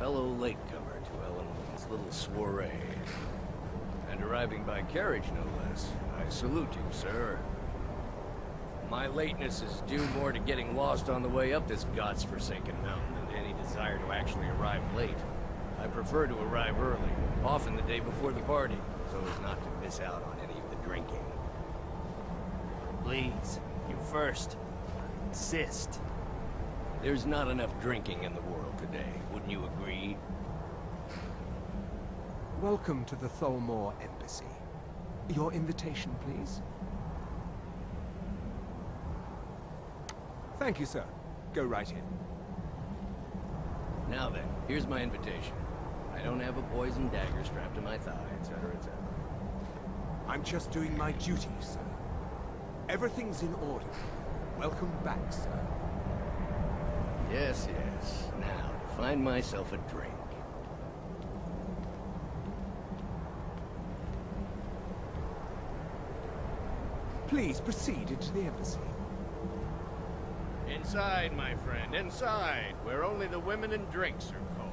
fellow latecomer to Ellen's little soiree. And arriving by carriage, no less. I salute you, sir. My lateness is due more to getting lost on the way up this god's-forsaken mountain than to any desire to actually arrive late. I prefer to arrive early, often the day before the party, so as not to miss out on any of the drinking. Please, you first. I insist. There's not enough drinking in the world today, wouldn't you agree? Welcome to the Thalmor Embassy. Your invitation, please. Thank you, sir. Go right in. Now then, here's my invitation. I don't have a poisoned dagger strapped to my thigh, etc., etc. I'm just doing my duty, sir. Everything's in order. Welcome back, sir. Yes, yes. Now, to find myself a drink. Please proceed into the embassy. Inside, my friend, inside, where only the women and drinks are cold.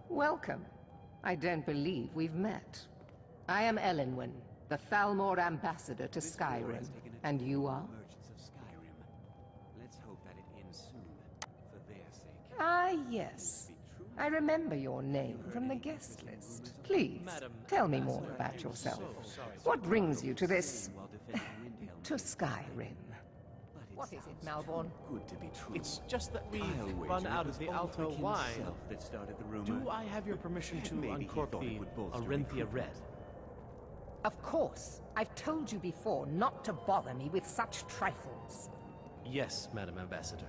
Welcome. I don't believe we've met. I am Elenwen, the Thalmor ambassador to Skyrim. And you are? Merchants of Skyrim. Let's hope that it ends soon, for their sake. Ah, yes. I remember your name from the guest list. Please, tell me more about yourself. What brings you to this... to Skyrim? What is it, Malborn? Good to be true. It's just that we've run out of the Alto wine. That started the rumor. Do I have your permission to uncork the Arinthia Red? Of course. I've told you before not to bother me with such trifles. Yes, Madam Ambassador.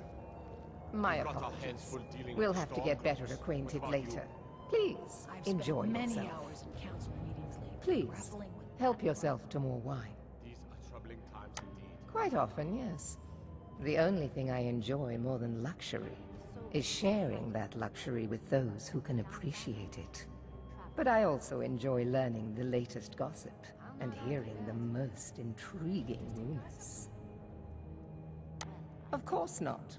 My apologies. We'll have to get better acquainted later. Please, enjoy yourself. Hours in council meetings lately, Please, grappling with help yourself to more wine. These are troubling times indeed. Quite often, yes. The only thing I enjoy more than luxury is sharing that luxury with those who can appreciate it. But I also enjoy learning the latest gossip and hearing the most intriguing rumors. Of course not.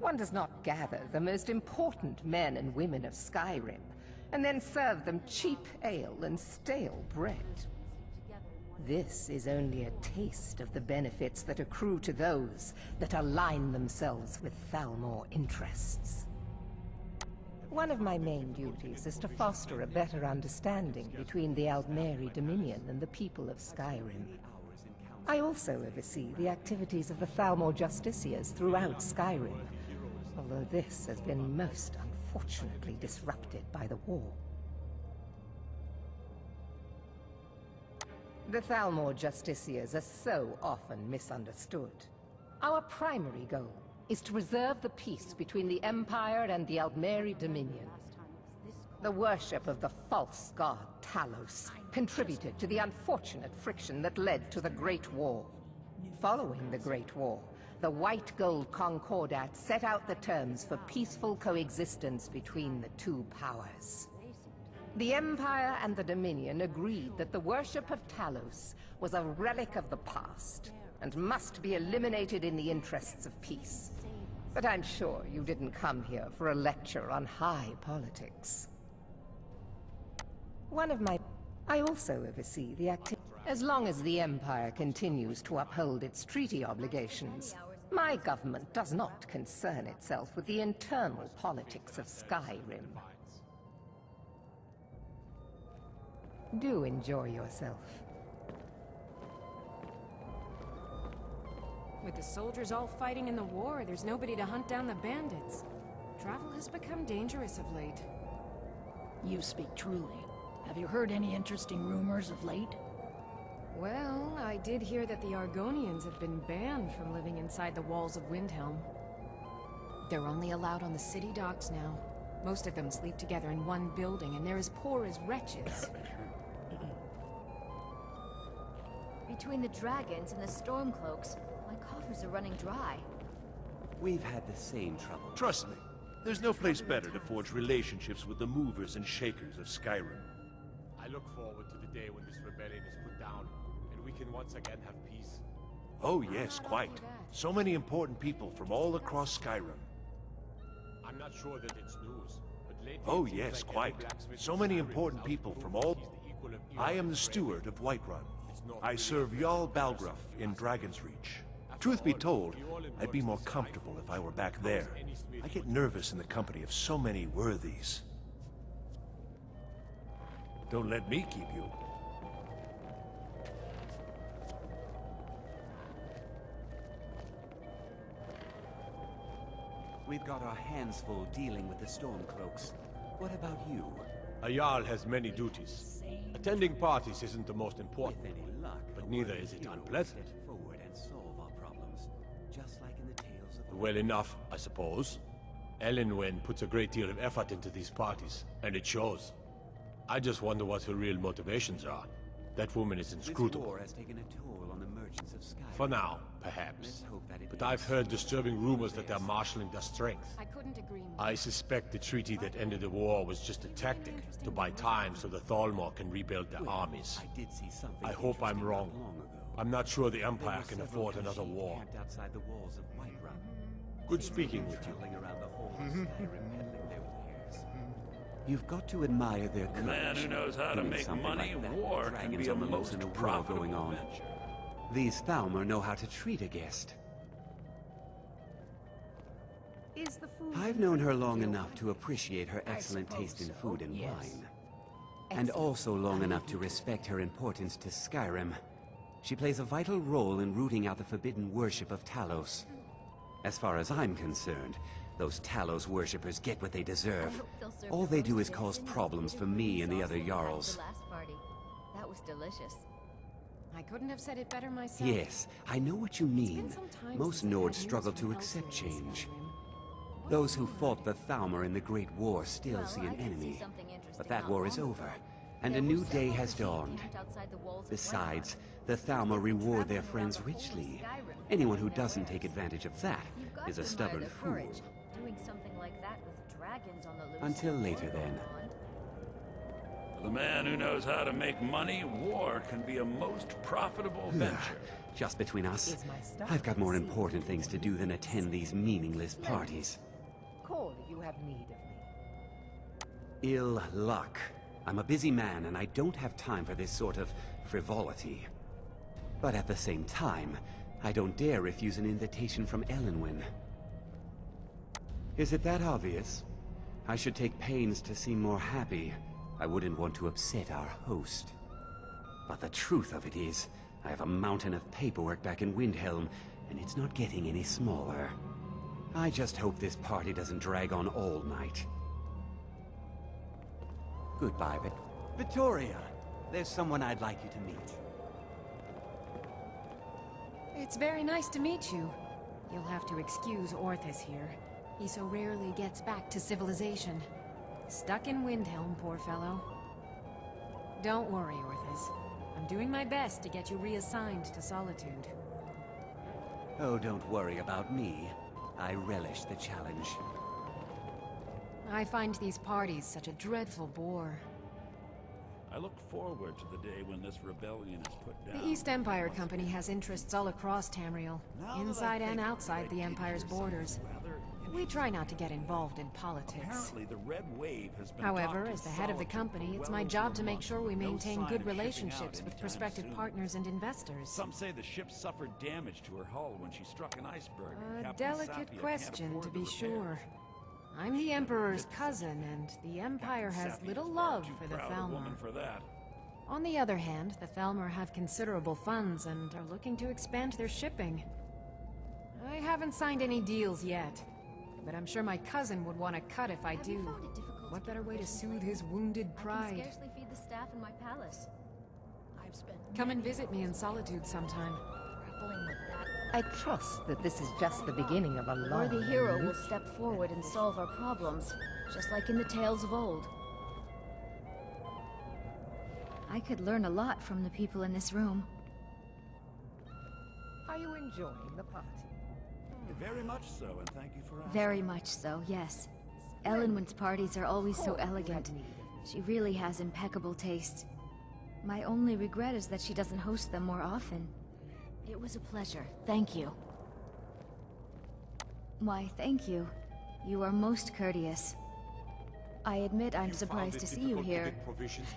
One does not gather the most important men and women of Skyrim and then serve them cheap ale and stale bread. This is only a taste of the benefits that accrue to those that align themselves with Thalmor interests. One of my main duties is to foster a better understanding between the Aldmeri Dominion and the people of Skyrim. I also oversee the activities of the Thalmor Justiciars throughout Skyrim, although this has been most unfortunately disrupted by the war. The Thalmor Justiciars are so often misunderstood. Our primary goal is to preserve the peace between the Empire and the Aldmeri Dominion. The worship of the false god Talos contributed to the unfortunate friction that led to the Great War. Following the Great War, the White Gold Concordat set out the terms for peaceful coexistence between the two powers. The Empire and the Dominion agreed that the worship of Talos was a relic of the past and must be eliminated in the interests of peace. But I'm sure you didn't come here for a lecture on high politics. I also oversee the activity. As long as the Empire continues to uphold its treaty obligations, my government does not concern itself with the internal politics of Skyrim. Do enjoy yourself. With the soldiers all fighting in the war, there's nobody to hunt down the bandits. Travel has become dangerous of late. You speak truly. Have you heard any interesting rumors of late? Well, I did hear that the Argonians have been banned from living inside the walls of Windhelm. They're only allowed on the city docks now. Most of them sleep together in one building, and they're as poor as wretches. Between the dragons and the Stormcloaks, my coffers are running dry. We've had the same trouble. Trust me, There's no place better to forge relationships with the movers and shakers of Skyrim. I look forward to the day when this rebellion is put down, and we can once again have peace. Oh yes, quite. So many important people from all across Skyrim. I'm not sure that it's news, but lately Oh it seems yes, like every quite. blacksmith in So many Skyrim important is people outspoken. from all... He's the equal of I am Iron the and steward of Whiterun. It's not I really serve a Jarl friendly Balgruuf person. in Dragon's Reach. After Truth be all, told, we all in I'd be works more to comfortable Skyrim. if I were back How there. is any smith I get would nervous in the company of so many worthies. Don't let me keep you. We've got our hands full dealing with the Stormcloaks. What about you? A Jarl has many duties. Attending parties isn't the most important With any one, luck, but a neither worthy is it hero will unpleasant. step forward and solve our problems, just like in the tales of Well enough, I suppose. Elenwen puts a great deal of effort into these parties, and it shows. I just wonder what her real motivations are. That woman is This inscrutable. war has taken a toll on the merchants of Skyrim. For now, perhaps. Let's hope that it But I've ends heard soon. disturbing rumors that they're marshaling their strength. I couldn't agree more. I suspect the treaty that ended the war was just a tactic to buy time so the Thalmor can rebuild their armies. I did see something I hope I'm interesting wrong. not long ago. I'm not sure the There Empire were can several afford another Khajiit war. camped outside the walls of Whiterun. Good speaking with you. Traveling around the halls of Skyrim peddling their wares. You've got to admire their courage. A man who knows how to Doing make something money, like that, war can dragons be a on the loose most and a war profitable going on. venture. These Thalmor know how to treat a guest. Is the food I've known her long enough to appreciate her excellent taste in food and wine. And also long enough to respect her importance to Skyrim. She plays a vital role in rooting out the forbidden worship of Talos. As far as I'm concerned, those Talos worshippers get what they deserve. All they do is cause problems for me and the other Jarls. That was delicious. I couldn't have said it better myself. Yes, I know what you It's mean. been some time Most since I've Nords had struggle news to from accept elsewhere in change. Skyrim. Those who fought the Thalmor in the Great War still Well, see I an did see enemy. something interesting But that not war is long over, ago. and a There were new day several has Khajiit dawned. camped outside the walls of Besides, Whiterun. the Thalmor reward their Traveling friends around the whole of richly. Skyrim, Anyone who peddling their doesn't wares. take advantage of that You've got is to a admire stubborn their fool. courage, doing something like that with dragons on the loose. Until and later, war then. going on. For the man who knows how to make money, war can be a most profitable venture. Just between us, Is my stuff I've got more received? important things to do than attend these meaningless parties. Call if you have need of me. Ill luck. I'm a busy man and I don't have time for this sort of frivolity. But at the same time, I don't dare refuse an invitation from Elenwen. Is it that obvious? I should take pains to seem more happy. I wouldn't want to upset our host. But the truth of it is, I have a mountain of paperwork back in Windhelm, and it's not getting any smaller. I just hope this party doesn't drag on all night. Goodbye, Victoria. There's someone I'd like you to meet. It's very nice to meet you. You'll have to excuse Orthus here. He so rarely gets back to civilization. Stuck in Windhelm, poor fellow. Don't worry, Orthus. I'm doing my best to get you reassigned to Solitude. Oh, don't worry about me. I relish the challenge. I find these parties such a dreadful bore. I look forward to the day when this rebellion is put down. The East Empire Company has interests all across Tamriel, inside and outside the Empire's borders. We try not to get involved in politics. Apparently, the Red Wave has been However, docked as the in head of the Solitude company, for it's well my over job a to make month, sure we with no maintain sign good of shipping out relationships with anytime prospective soon. partners and investors. Some say the ship suffered damage to her hull when she struck an iceberg. and A Captain delicate Sapia question, can't to afford be repair. sure. I'm the Emperor's cousin, and the Empire has Sapia little is far love too for the proud a Thalmor. woman for that. On the other hand, the Thalmor have considerable funds and are looking to expand their shipping. I haven't signed any deals yet, but I'm sure my cousin would want a cut if I Have you do. found it difficult What to better get way to provisions soothe lately? his wounded I can pride? scarcely feed the staff in my palace. I've spent Come and visit me in Solitude sometime. grappling with that. I trust that this is just the beginning of a A long worthy hero will route. step forward and solve our problems, just like in the tales of old. I could learn a lot from the people in this room. Are you enjoying the party? Very much so, and thank you for asking. Very much so, yes. Elenwen's parties are always so elegant. She really has impeccable taste. My only regret is that she doesn't host them more often. It was a pleasure. Thank you. Why, thank you. You are most courteous. I admit I'm surprised to see you here.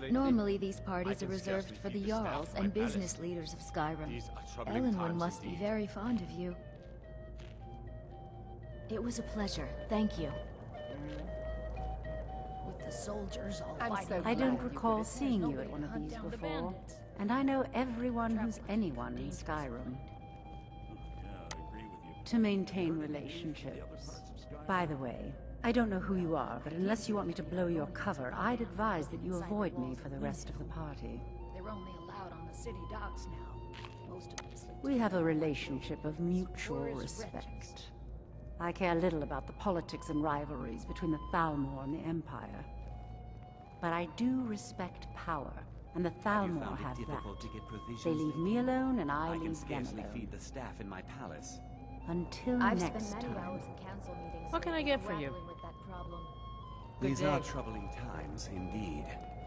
Normally these parties are reserved for the Jarls and business leaders of Skyrim. Elenwen must be very fond of you. It was a pleasure. Thank you. With the soldiers all I'm fighting. so I don't glad you recall did. seeing No you way at to one of hunt these down the before. bandits. And I know everyone who's anyone in Skyrim. Yeah, I agree with you. To maintain relationships. By the way, I don't know who you are, but unless you want me to blow your cover, I'd advise that you avoid me for the rest of the party. They're only allowed on the city docks now. Most of them sleep We have a relationship of mutual respect. I care little about the politics and rivalries between the Thalmor and the Empire. But I do respect power, and the Thalmor have that. To get provisions They leave me alone, and I I can leave them scarcely alone. feed the staff in my palace. Until I've next spent many time. hours in council meetings. What can I get for you? grappling with that problem. These day. are troubling times, indeed.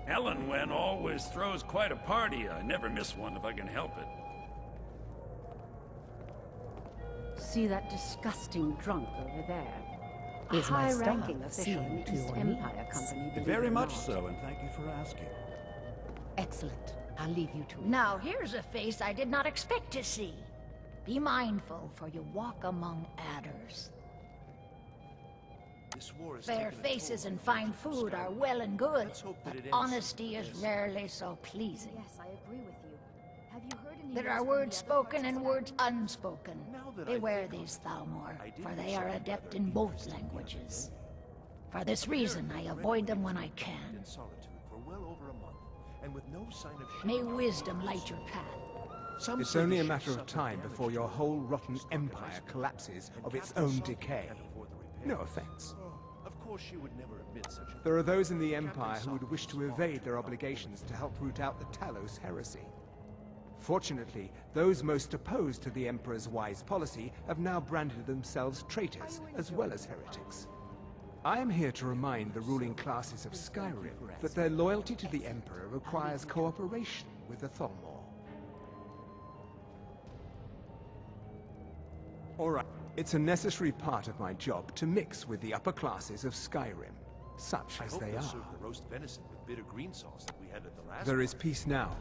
Elenwen always throws quite a party. I never miss one if I can help it. See that disgusting drunk over there? A Is my high-ranking staff official in seeing the to East your Empire needs? Company. believe Very it or much not. so, and thank you for asking. Excellent. I'll leave you to it. Now here's a face I did not expect to see. Be mindful, for you walk among adders. Fair faces and fine food are well and good, but honesty is rarely so pleasing. Yes, I agree with you. Have you heard any There news are from words the other parts spoken of and Skyrim? words unspoken. Beware these Thalmor, for they are adept in both languages. For this reason, I avoid them when I can. May wisdom light your path. It's only a matter of time before your whole rotten empire collapses of its own decay. No offense. There are those in the Empire who would wish to evade their obligations to help root out the Talos heresy. Fortunately, those most opposed to the Emperor's wise policy have now branded themselves traitors as well as heretics. I am here to remind the ruling classes of Skyrim that their loyalty to the Emperor requires cooperation with the Thalmor. Alright, it's a necessary part of my job to mix with the upper classes of Skyrim, such as they are. There is peace now,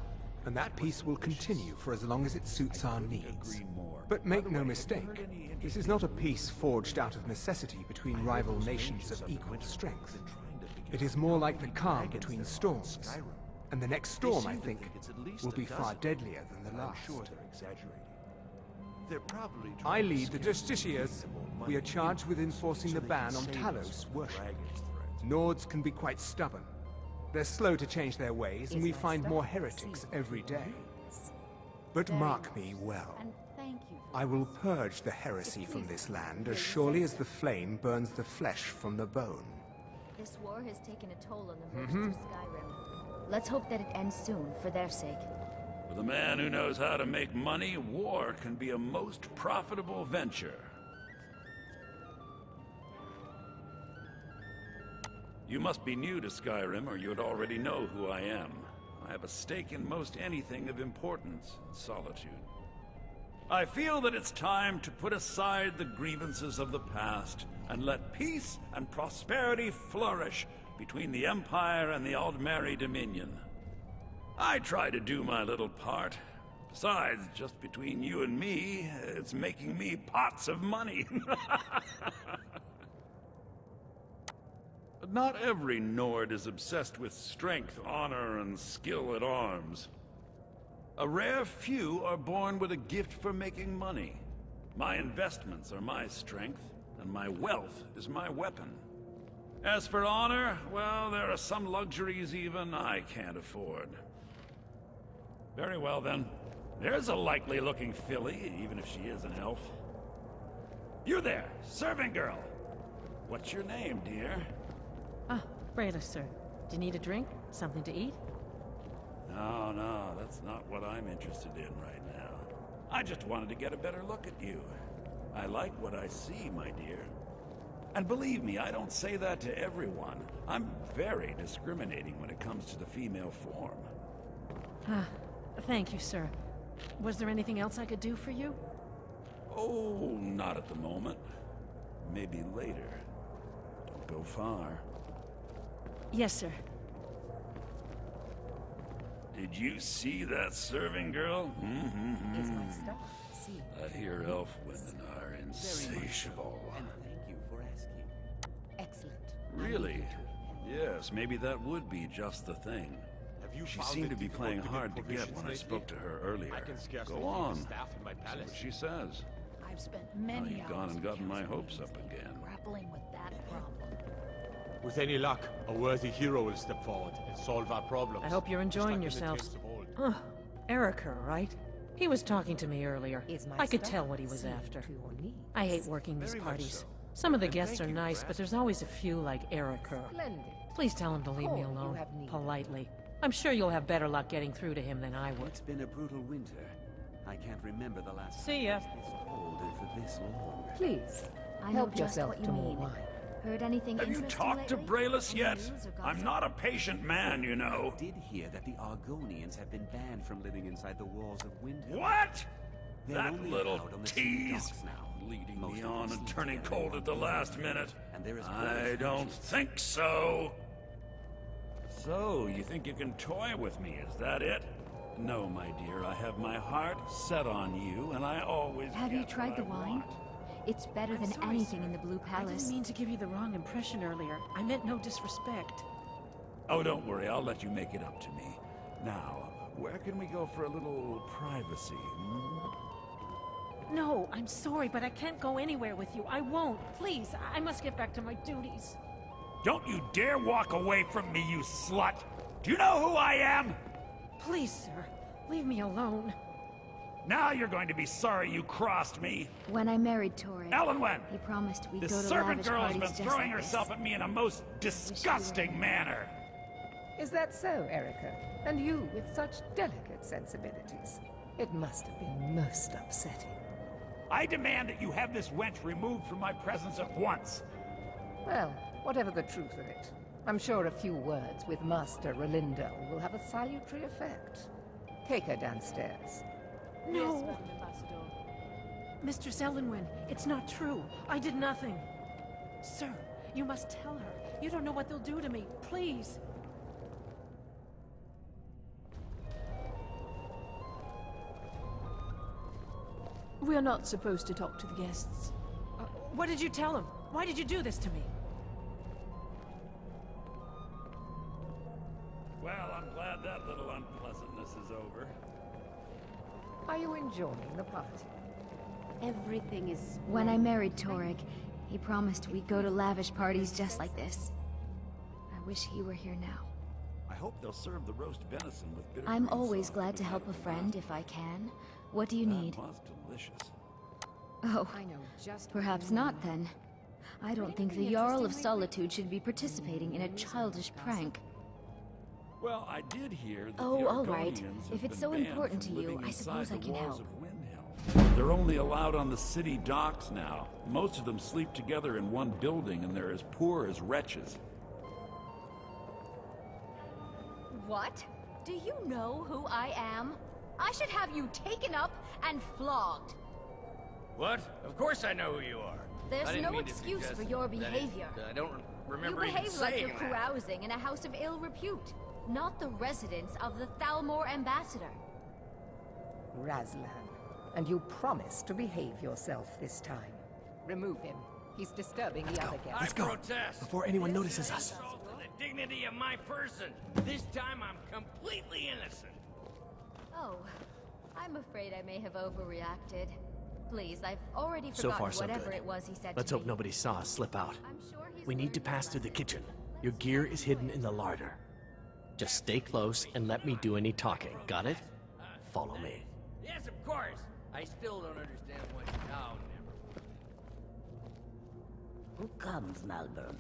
and that peace will continue for as long as it suits our needs. But make no mistake, this is not a peace forged out of necessity between rival nations of equal strength. It is more like the calm between storms, and the next storm, I think, will be far deadlier than the last. I lead the Justiciars. We are charged with enforcing the ban on Talos worship. Nords can be quite stubborn. They're slow to change their ways, and we find more heretics every day. But mark me well. I will purge the heresy from this land as surely as the flame burns the flesh from the bone. This war has taken a toll on the merchants of Skyrim. Let's hope that it ends soon, for their sake. For the man who knows how to make money, war can be a most profitable venture. You must be new to Skyrim, or you'd already know who I am. I have a stake in most anything of importance in Solitude. I feel that it's time to put aside the grievances of the past and let peace and prosperity flourish between the Empire and the Aldmeri Dominion. I try to do my little part. Besides, just between you and me, it's making me pots of money. But not every Nord is obsessed with strength, honor, and skill at arms. A rare few are born with a gift for making money. My investments are my strength, and my wealth is my weapon. As for honor, well, there are some luxuries even I can't afford. Very well, then. There's a likely-looking filly, even if she is an elf. You there, serving girl! What's your name, dear? Ah, Brelas, sir. Do you need a drink? Something to eat? No, that's not what I'm interested in right now. I just wanted to get a better look at you. I like what I see, my dear. And believe me, I don't say that to everyone. I'm very discriminating when it comes to the female form. Thank you, sir. Was there anything else I could do for you? Oh, not at the moment. Maybe later. Don't go far. Yes, sir. Did you see that serving girl? Is my star. See. I hear elf women are insatiable. And thank you for asking. Excellent. Really? Yes, maybe that would be just the thing. She seemed to be playing hard to get when I spoke to her earlier. Go on. See what she says. I've spent many You've hours gone and gotten my counseling hopes up these things, again. grappling with that problem. With any luck, a worthy hero will step forward and solve our problems. I hope you're enjoying yourselves. Erica, right? He was talking to me earlier. I could tell what he was after. I hate working these parties. Some of the guests are nice, but there's always a few like Erica. Please tell him to leave me alone, politely. I'm sure you'll have better luck getting through to him than I would. It's been a brutal winter. I can't remember the last See ya. time it was this cold and for this long. Please, I know help just yourself what you to more mean. wine. Heard anything Have you interesting talked to lately? Brelas Any yet? news or I'm gossip? not a patient man, you know. I did hear that the Argonians have been banned from living inside the walls of Windhelm. What? They're That only little allowed on the city tease? docks now. Leading Most me of them on and sleep turning together in cold one at the last building. minute. And there is I don't think so. So, you think you can toy with me, is that it? No, my dear, I have my heart set on you, and I always Have you get tried what the I wine? want. It's better I'm than sorry, anything sir. in the Blue I Palace. didn't mean to give you the wrong impression earlier. I meant no disrespect. Oh, don't worry, I'll let you make it up to me. Now, where can we go for a little privacy? No, I'm sorry, but I can't go anywhere with you. I won't. Please, I must get back to my duties. Don't you dare walk away from me, you slut! Do you know who I am? Please, sir, leave me alone. Now you're going to be sorry you crossed me. When I married Torrid, Elenwen! he promised we'd This go to servant lavish girl has parties been just throwing like herself this. at me in a most disgusting manner. Is that so, Erica? And you with such delicate sensibilities. It must have been most upsetting. I demand that you have this wench removed from my presence at once. Well, whatever the truth of it, I'm sure a few words with Master Relindo will have a salutary effect. Take her downstairs. No! Mr. Seldenwyn, it's not true. I did nothing. Sir, you must tell her. You don't know what they'll do to me. Please. We're not supposed to talk to the guests. What did you tell him? Why did you do this to me? Well, I'm glad that little unpleasantness is over. Are you enjoying the party? Everything is... When I married Torrid, he promised we'd go to lavish parties just like this. I wish he were here now. I hope they'll serve the roast venison with bitter I'm green always sauce glad with to help a apple friend pie. if I can. What do you need? That was delicious. Oh, I know just perhaps not then. I don't think the Jarl of Solitude should be participating in a childish prank. Well, I did hear that Oh, the all right. Argonians If have it's been so banned important from to you, living I inside suppose I the can walls help. of Windhelm. They're only allowed on the city docks now. Most of them sleep together in one building, and they're as poor as wretches. What? Do you know who I am? I should have you taken up and flogged. What? Of course I know who you are. There's I didn't no mean to excuse suggest for your that behavior. I don't remember You even behave like saying you're that. carousing in a house of ill repute, not the residence of the Thalmor ambassador. Razlan, and you promise to behave yourself this time. Remove him. He's disturbing the other guests. I protest. Before anyone notices us. Insult to the dignity of my person. This time I'm completely innocent. Oh, I'm afraid I may have overreacted. Please, I've already So forgotten far, so whatever good. it was he said Let's to hope me. nobody saw us slip out. I'm sure he's We need to learned pass his through the lesson. kitchen. Your gear is hidden in the larder. Just stay close and let me do any talking. Got it? Follow me. Yes, of course. I still don't understand what town Who comes, Malborn?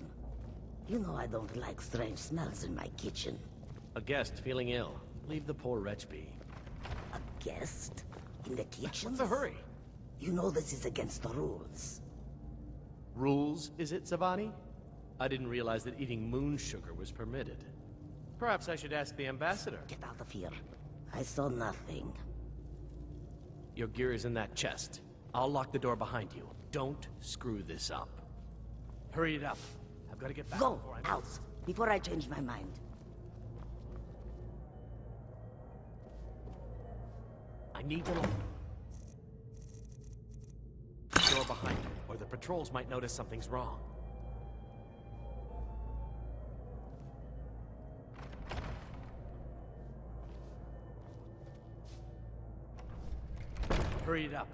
You know I don't like strange smells in my kitchen. A guest feeling ill. Leave the poor wretch be. A guest? In the kitchen? What's the hurry? You know this is against the rules. Rules, is it, Zavani? I didn't realize that eating moon sugar was permitted. Perhaps I should ask the ambassador. Get out of here. I saw nothing. Your gear is in that chest. I'll lock the door behind you. Don't screw this up. Hurry it up. I've got to get back. Go out before I change my mind. I need to lock the door behind you, or the patrols might notice something's wrong. Hurry it up.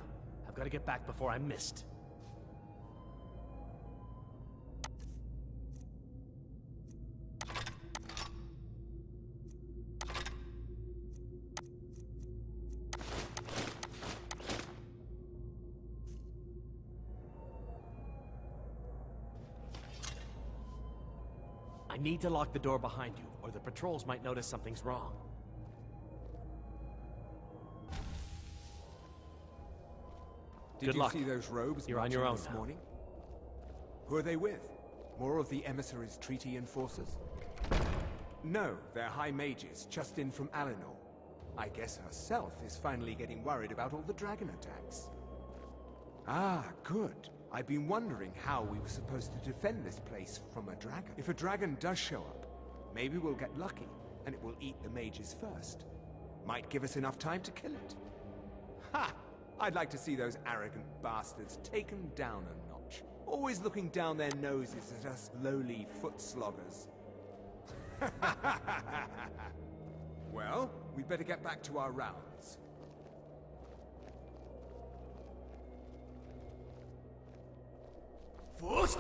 I've got to get back before I'm missed. I need to lock the door behind you, or the patrols might notice something's wrong. Did you see those robes You're on your own this now. morning? Who are they with? More of the emissaries' treaty enforcers? No, they're high mages, just in from Alinor. I guess herself is finally getting worried about all the dragon attacks. Ah, good. I've been wondering how we were supposed to defend this place from a dragon. If a dragon does show up, maybe we'll get lucky, and it will eat the mages first. Might give us enough time to kill it. Ha! I'd like to see those arrogant bastards taken down a notch. Always looking down their noses at us lowly foot sloggers. Well, we'd better get back to our rounds. Force!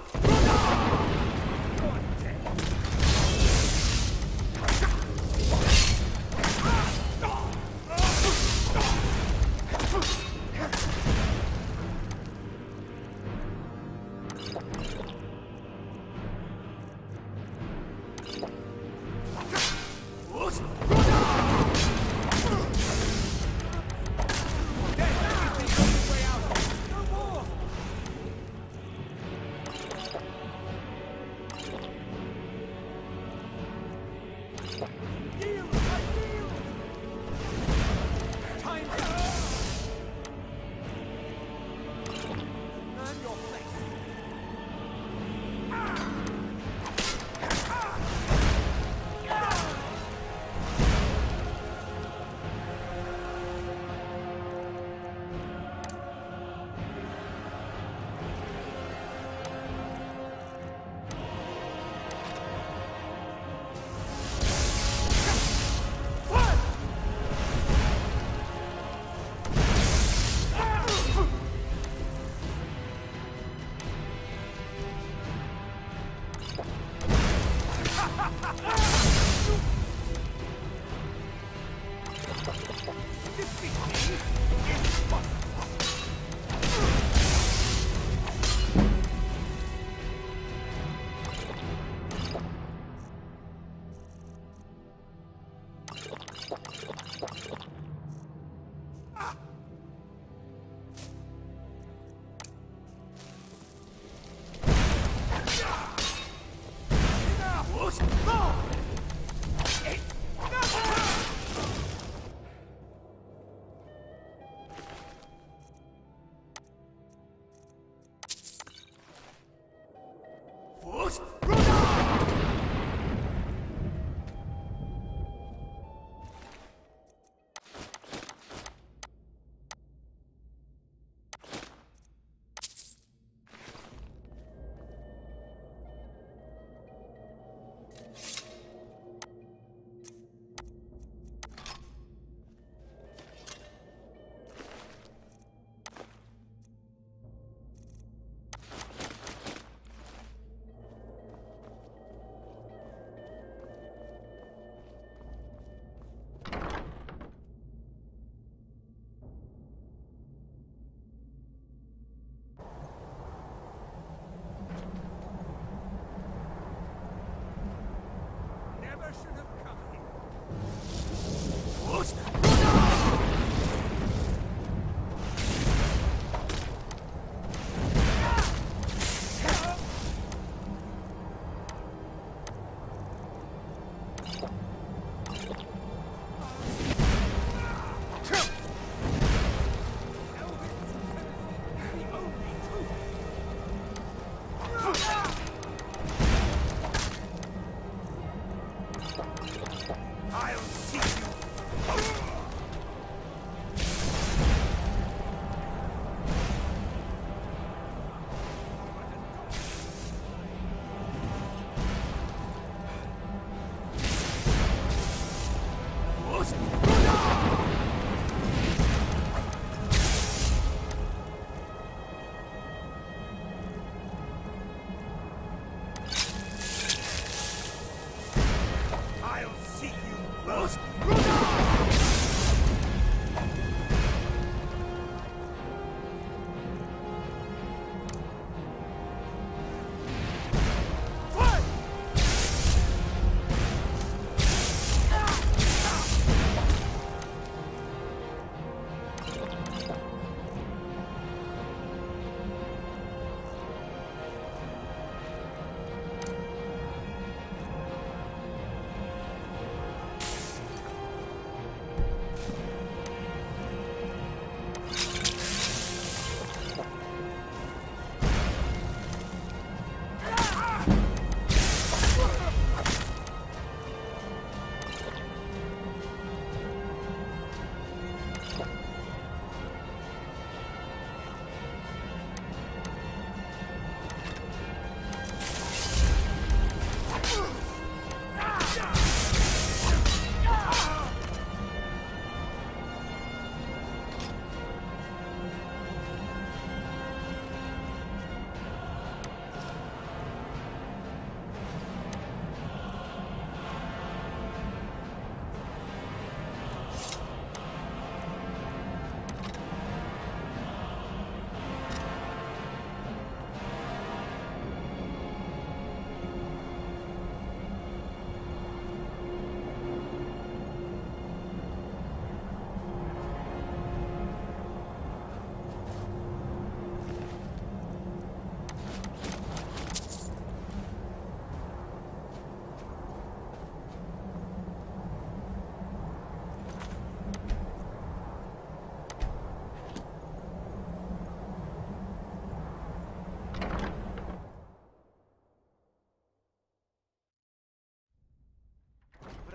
should have come here.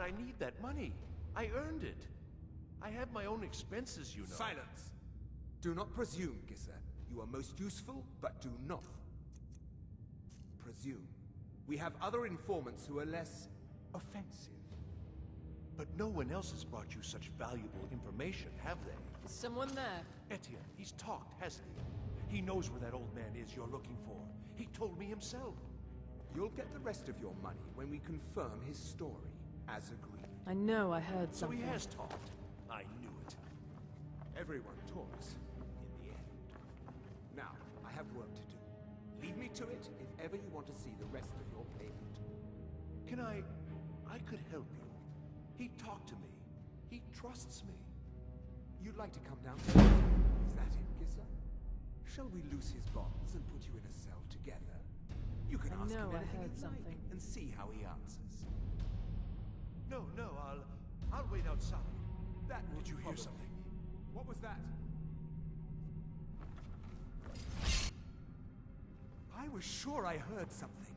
I need that money. I earned it. I have my own expenses, you know. Silence! Do not presume, Gisser. You are most useful, but do not presume. We have other informants who are less offensive. But no one else has brought you such valuable information, have they? Is someone there? Etienne, he's talked, hasn't he? He knows where that old man is you're looking for. He told me himself. You'll get the rest of your money when we confirm his story, as agreed. I know I heard So something. he has talked. I knew it. Everyone talks, in the end. Now, I have work to do. Leave me to it if ever you want to see the rest of your payment. Can I could help you. He talked to me. He trusts me. You'd like to come down? Is that it, Gisser? Shall we loose his bonds and put you in a cell together? You can ask him anything you like and see how he answers. No, I'll wait outside. Did you hear something? What was that? I was sure I heard something.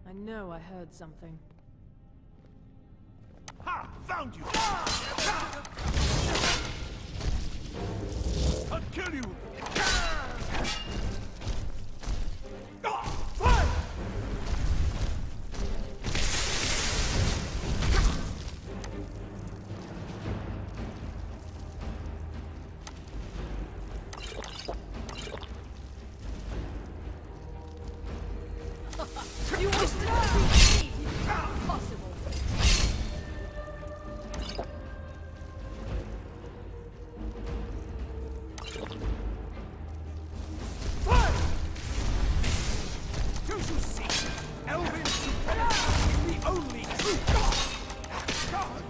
I know I heard something. Ha! Found you! I'll kill you! Fire! You wish to defeat me? Impossible. Don't you see? Elven supremacy is the only truth! God!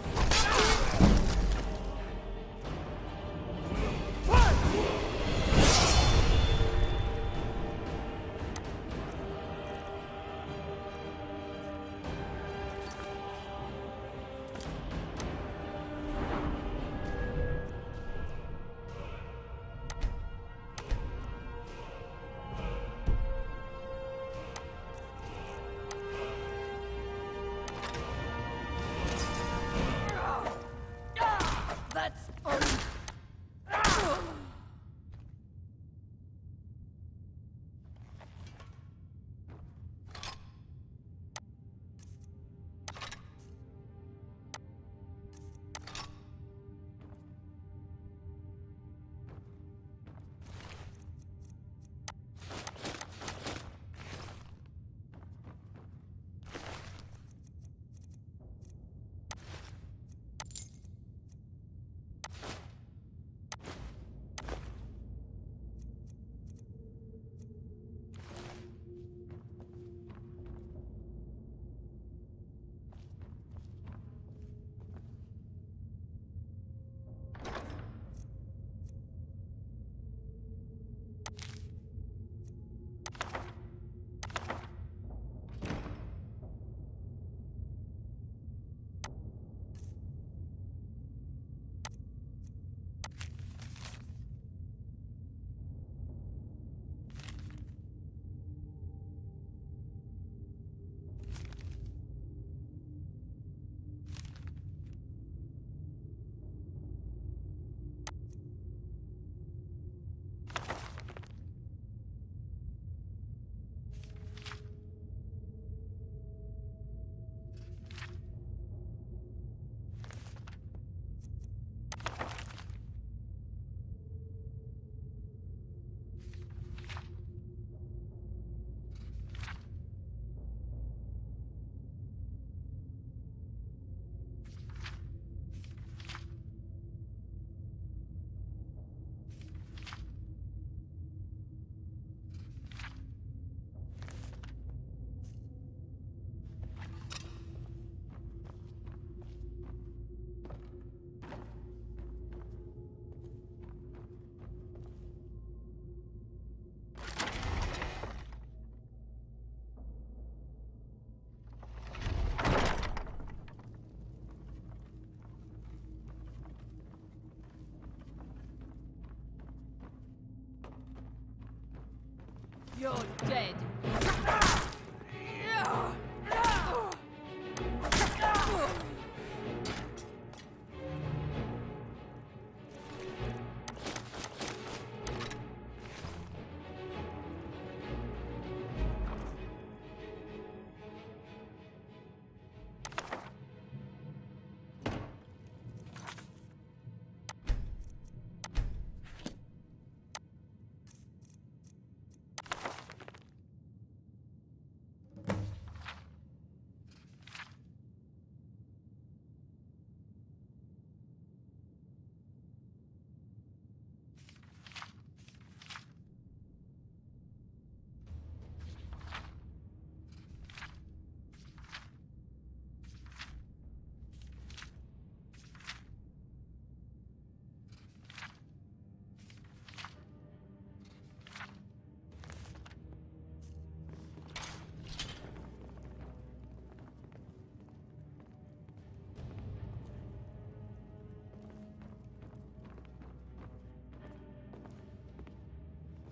You're dead.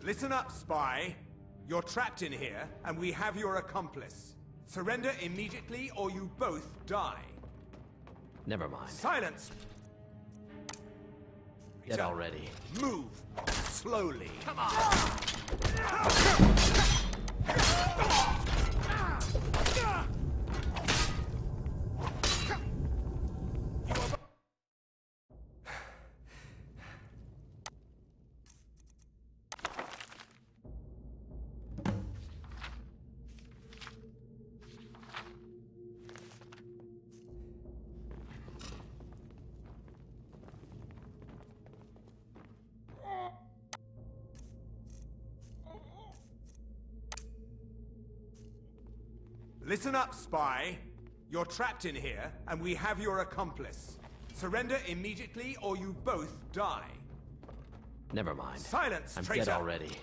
Listen up, spy. You're trapped in here, and we have your accomplice. Surrender immediately, or you both die. Never mind. Silence! Dead already. Move! Slowly. Come on! Listen up, spy. You're trapped in here, and we have your accomplice. Surrender immediately, or you both die. Never mind. Silence, I'm traitor! dead already.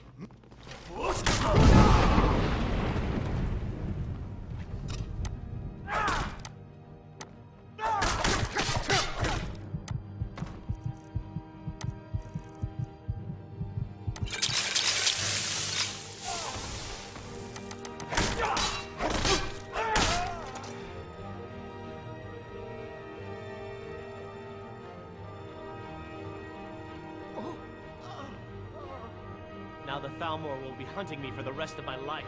Now the Thalmor will be hunting me for the rest of my life.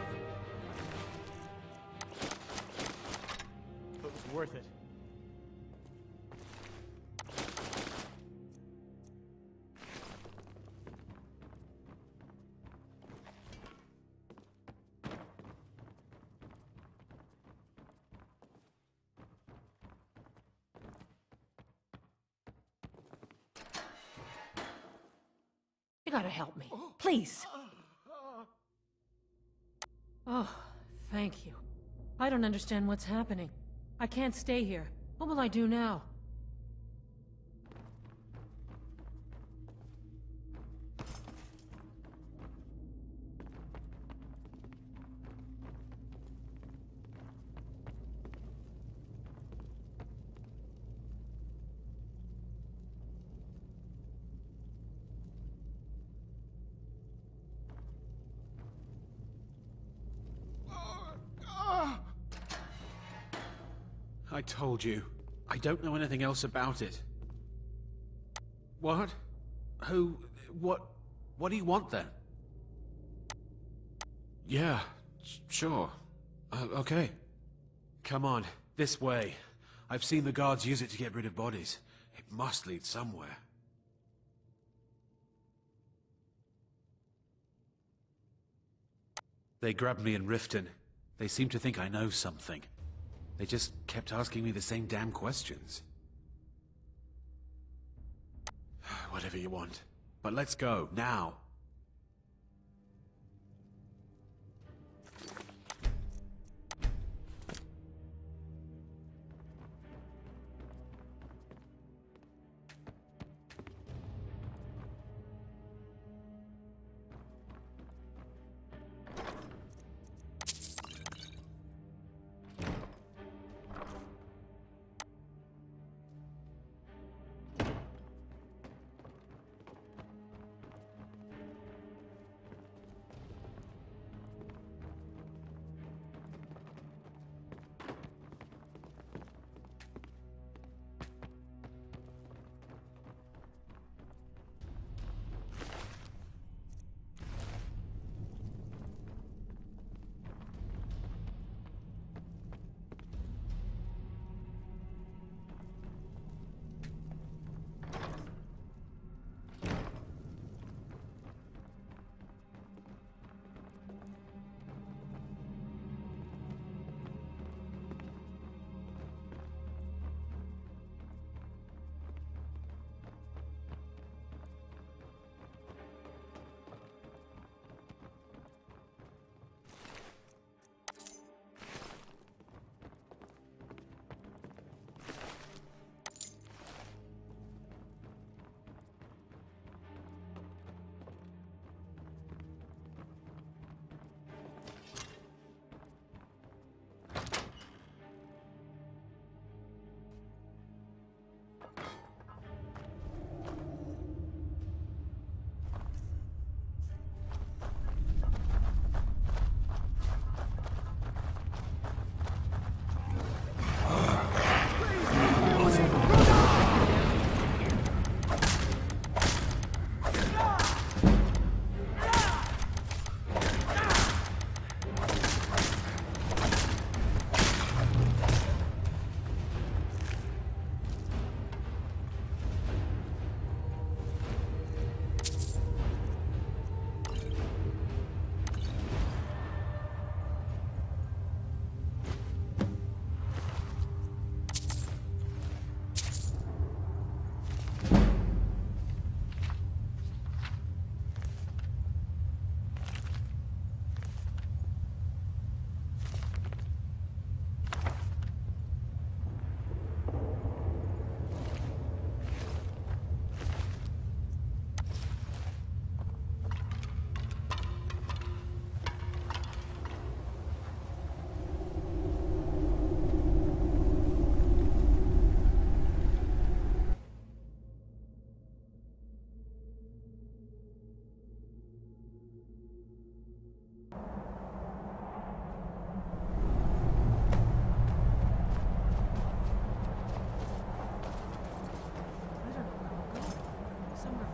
It was worth it. You gotta help me. Please. Oh, thank you. I don't understand what's happening. I can't stay here. What will I do now? I told you. I don't know anything else about it. What? Who? What do you want then? Yeah, sure. Okay. Come on, this way. I've seen the guards use it to get rid of bodies. It must lead somewhere. They grabbed me in Riften. They seem to think I know something. They just kept asking me the same damn questions. Whatever you want. But let's go, now.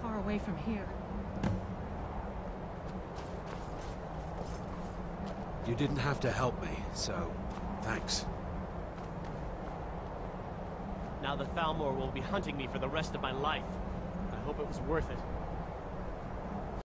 far away from here. You didn't have to help me, so thanks. Now the Thalmor will be hunting me for the rest of my life. I hope it was worth it.